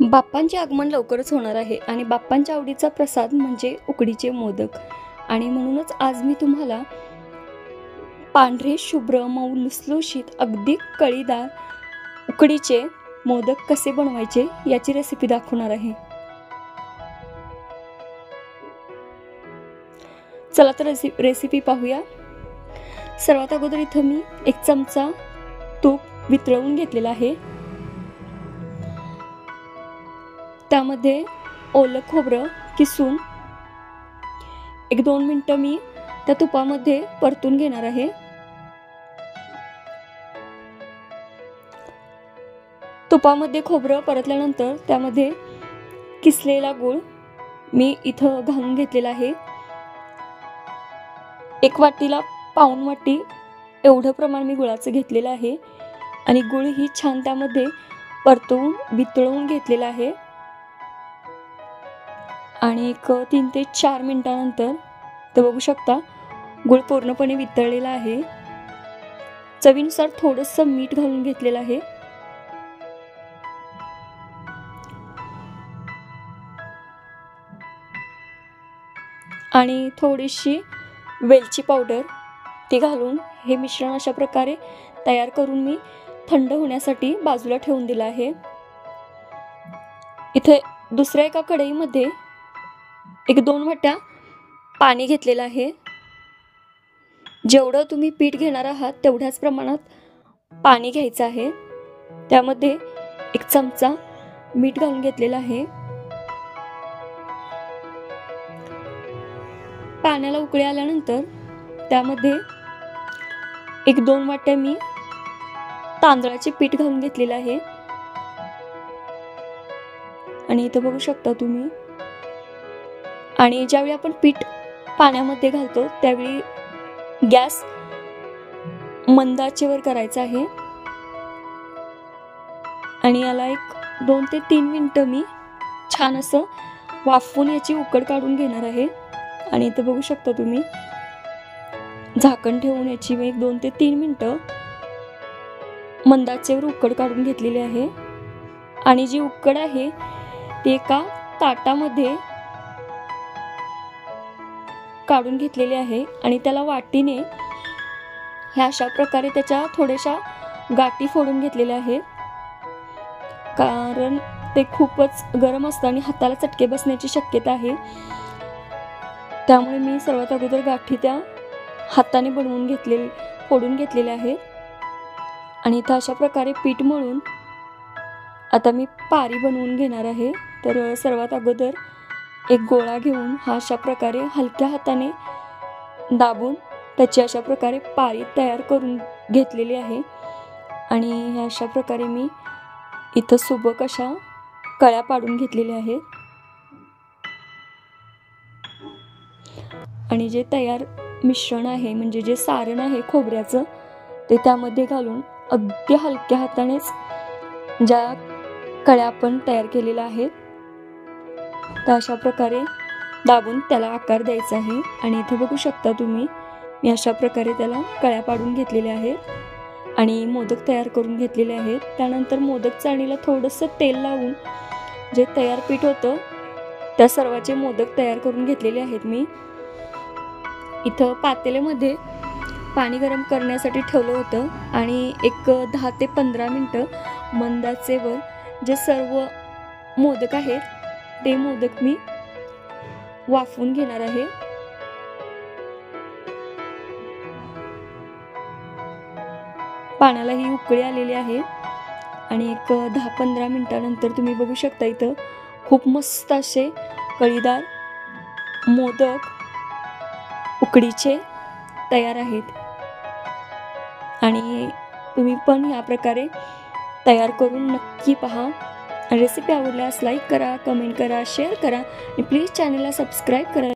बाप्पांचे आगमन लवकरच होणार आहे आणि बाप्पांच्या आवडीचा प्रसाद म्हणजे उकडीचे मोदक। आणि म्हणूनच आज मी तुम्हाला पांढरे शुभ्र मऊ लुसलुशीत अगदी कळीदार उकडीचे मोदक कसे बनवायचे याची रेसिपी दाखवणार आहे। चला तर रेसिपी पाहूया। सर्वात अगोदर इथे मी 1 चमचा तूप वितळवून घेतलेला आहे। त्यामध्ये ओलं खोबरं किसून 1-2 मिनिटं मी त्या तुपामध्ये परतून घेणार आहे। तुपामध्ये खोबरं परतल्यानंतर त्यामध्ये किसलेला गूळ मी इथं घालून घेतलेला आहे। 1 वाटीला पाऊण वाटी एवढं प्रमाण मी गुळाचं घेतलेलं आहे आणि गूळ ही छान त्यामध्ये परतून वितळवून घेतलेला आहे। आणि 3 ते 4 मिनिटांनंतर ते बघू शकता गूळ पूर्णपणे वितळलेला आहे। चवीनुसार थोडंसं मीठ घालून घेतलेलं आहे। आणि थोडीशी वेलची पावडर ती घालून हे मिश्रण अशा प्रकारे तयार करून मी थंड होण्यासाठी बाजूला ठेवून दिलं आहे। इथे दुसऱ्या एका कढईमध्ये 1-2 वाट्या पाणी घेतलेलं आहे। जेवढं तुम्ही पीठ घेणार आहात तेवढ्याच प्रमाणात पाणी घ्यायचं आहे। त्यामध्ये 1 चमचा मीठ घालून घेतलेलं आहे। पाण्याला उकळी आल्यानंतर त्यामध्ये 1-2 वाट्या मी तांदळाचे पीठ घालून घेतलेलं आहे। आणि इथं बघू शकता तुम्ही। आणि ज्यावेळी आपण पीठ पाण्यामध्ये घालतो त्यावेळी गॅस मंद आचेवर करायचा आहे। आणि याला 2 ते 3 मिनिटं मी छान असं वाफवून याची उकड काढून घेणार आहे। आणि इथं बघू शकता तुम्ही झाकण ठेवून याची मी 2 ते 3 मिनिटं मंद आचेवर उकड काढून घेतलेली आहे। आणि जी उकड आहे ती एका ताटामध्ये काढून घेतलेली आहे। आणि त्याला वाटीने ह्या अशा प्रकारे त्याच्या थोड्याशा गाठी फोडून घेतलेल्या आहेत, कारण ते खूपच गरम असतं आणि हाताला चटके बसण्याची शक्यता आहे। त्यामुळे मी सर्वात अगोदर गाठी त्या हाताने फोडून घेतलेल्या आहेत। आणि इथं अशा प्रकारे पीठ मळून आता मी पारी बनवून घेणार आहे। तर सर्वात अगोदर एक गोळा घेऊन हा अशा प्रकारे हलक्या हाताने दाबून त्याची अशा प्रकारे पारी तयार करून घेतलेली आहे। आणि ह्या अशा प्रकारे मी इथं सुबक अशा कळ्या पाडून घेतलेल्या आहेत। आणि जे तयार मिश्रण आहे म्हणजे जे सारण आहे खोबऱ्याचं ते त्यामध्ये घालून अगदी हलक्या हातानेच ज्या कळ्या आपण तयार केलेल्या आहेत त्या अशा प्रकारे दाबून त्याला आकार द्यायचा आहे। आणि इथे बघू शकता तुम्ही मी अशा प्रकारे त्याला कळ्या पाडून घेतलेल्या आहेत आणि मोदक तयार करून घेतलेले आहेत। त्यानंतर मोदक चाळणीला थोडंसं तेल लावून जे तयार पीठ होतं त्या सर्वाचे मोदक तयार करून घेतलेले आहेत। मी इथं पातेल्यामध्ये पाणी गरम करण्यासाठी ठेवलं होतं आणि 10 ते 15 मिनिटं मंद आचेवर जे सर्व मोदक आहेत ते मोदक मी वाफवून घेणार आहे। पाण्याला ही उकळी आलेली आहे आणि 10-15 मिनिटांनंतर तुम्ही बघू शकता इथं खूप मस्त असे कळीदार मोदक उकडीचे तयार आहेत। आणि तुम्ही पण या प्रकारे तयार करून नक्की पहा। रेसिपी आवडल्यास लाईक करा, कमेंट करा, शेअर करा आणि प्लीज चॅनलला सबस्क्राईब करा।